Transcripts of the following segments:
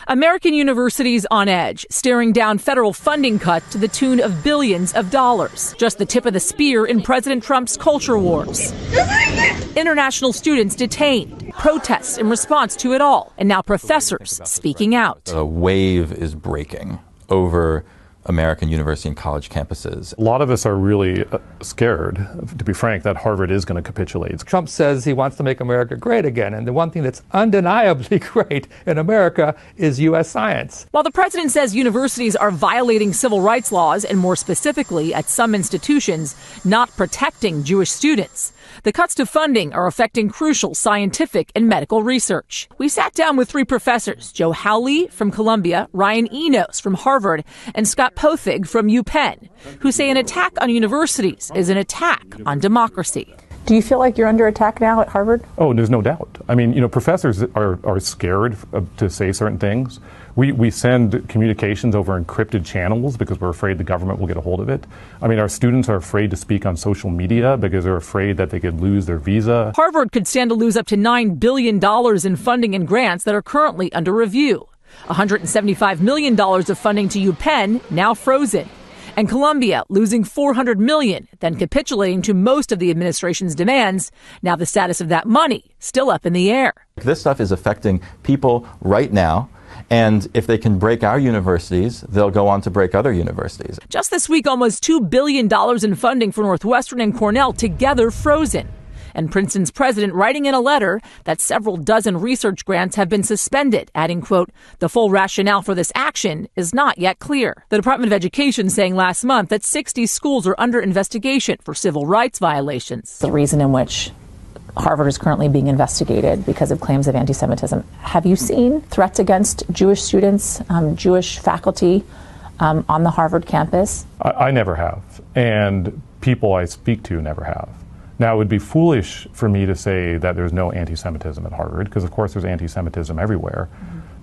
American universities on edge, staring down federal funding cuts to the tune of billions of dollars. Just the tip of the spear in President Trump's culture wars. International students detained, protests in response to it all, and now professors speaking out. A wave is breaking over American university and college campuses. A lot of us are really scared, to be frank, that Harvard is going to capitulate. Trump says he wants to make America great again, and the one thing that's undeniably great in America is U.S. science. While the president says universities are violating civil rights laws, and more specifically at some institutions, not protecting Jewish students, the cuts to funding are affecting crucial scientific and medical research. We sat down with three professors, Joe Howley from Columbia, Ryan Enos from Harvard, and Scott Pothig from UPenn, who say an attack on universities is an attack on democracy. Do you feel like you're under attack now at Harvard? Oh, there's no doubt. I mean, professors are scared to say certain things. We send communications over encrypted channels because we're afraid the government will get a hold of it. I mean, our students are afraid to speak on social media because they're afraid that they could lose their visa. Harvard could stand to lose up to $9 billion in funding and grants that are currently under review. $175 million of funding to UPenn, now frozen. And Columbia losing $400 million, then capitulating to most of the administration's demands. Now the status of that money still up in the air. This stuff is affecting people right now. And if they can break our universities, they'll go on to break other universities. Just this week, almost $2 billion in funding for Northwestern and Cornell together frozen. And Princeton's president writing in a letter that several dozen research grants have been suspended, adding, quote, the full rationale for this action is not yet clear. The Department of Education saying last month that 60 schools are under investigation for civil rights violations. The reason in which Harvard is currently being investigated because of claims of anti-Semitism. Have you seen threats against Jewish students, Jewish faculty on the Harvard campus? I never have, and people I speak to never have. Now, it would be foolish for me to say that there's no anti-Semitism at Harvard, because of course there's anti-Semitism everywhere.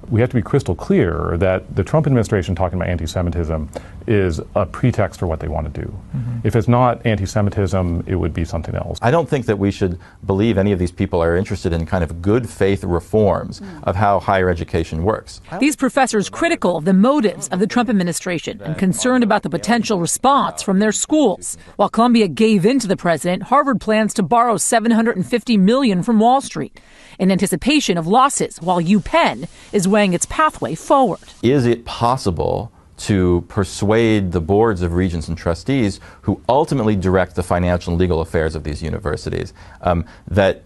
We have to be crystal clear that the Trump administration talking about anti-Semitism is a pretext for what they want to do. If it's not anti-Semitism, it would be something else. I don't think that we should believe any of these people are interested in kind of good faith reforms of how higher education works. These professors critical of the motives of the Trump administration and concerned about the potential response from their schools. While Columbia gave in to the president, Harvard plans to borrow $750 million from Wall Street in anticipation of losses, while UPenn is weighing its pathway forward. Is it possible to persuade the boards of regents and trustees who ultimately direct the financial and legal affairs of these universities that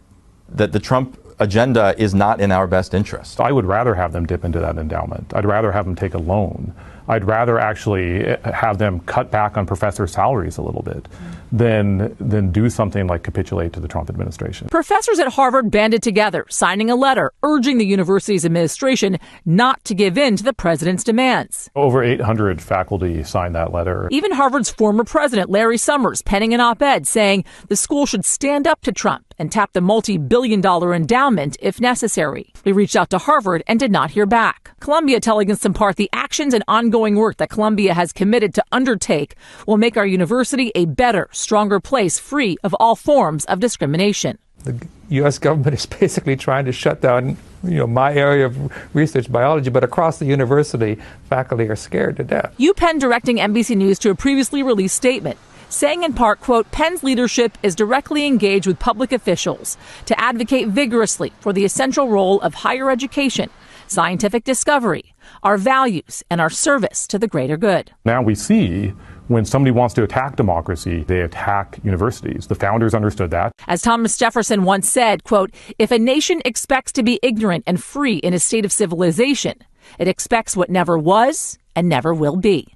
the Trump agenda is not in our best interest? I would rather have them dip into that endowment. I'd rather have them take a loan. I'd rather actually have them cut back on professor salaries a little bit than do something like capitulate to the Trump administration. Professors at Harvard banded together, signing a letter urging the university's administration not to give in to the president's demands. Over 800 faculty signed that letter. Even Harvard's former president, Larry Summers, penning an op-ed saying the school should stand up to Trump and tap the multi-billion-dollar endowment if necessary. We reached out to Harvard and did not hear back. Columbia telling us in part the actions and ongoing work that Columbia has committed to undertake will make our university a better, stronger place free of all forms of discrimination. The U.S. government is basically trying to shut down, my area of research, biology, but across the university, faculty are scared to death. UPenn directing NBC News to a previously released statement, saying in part, quote, Penn's leadership is directly engaged with public officials to advocate vigorously for the essential role of higher education, scientific discovery, our values, and our service to the greater good. Now we see when somebody wants to attack democracy, they attack universities. The founders understood that. As Thomas Jefferson once said, quote, if a nation expects to be ignorant and free in a state of civilization, it expects what never was and never will be.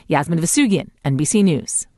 Yasmin Vossoughian, NBC News.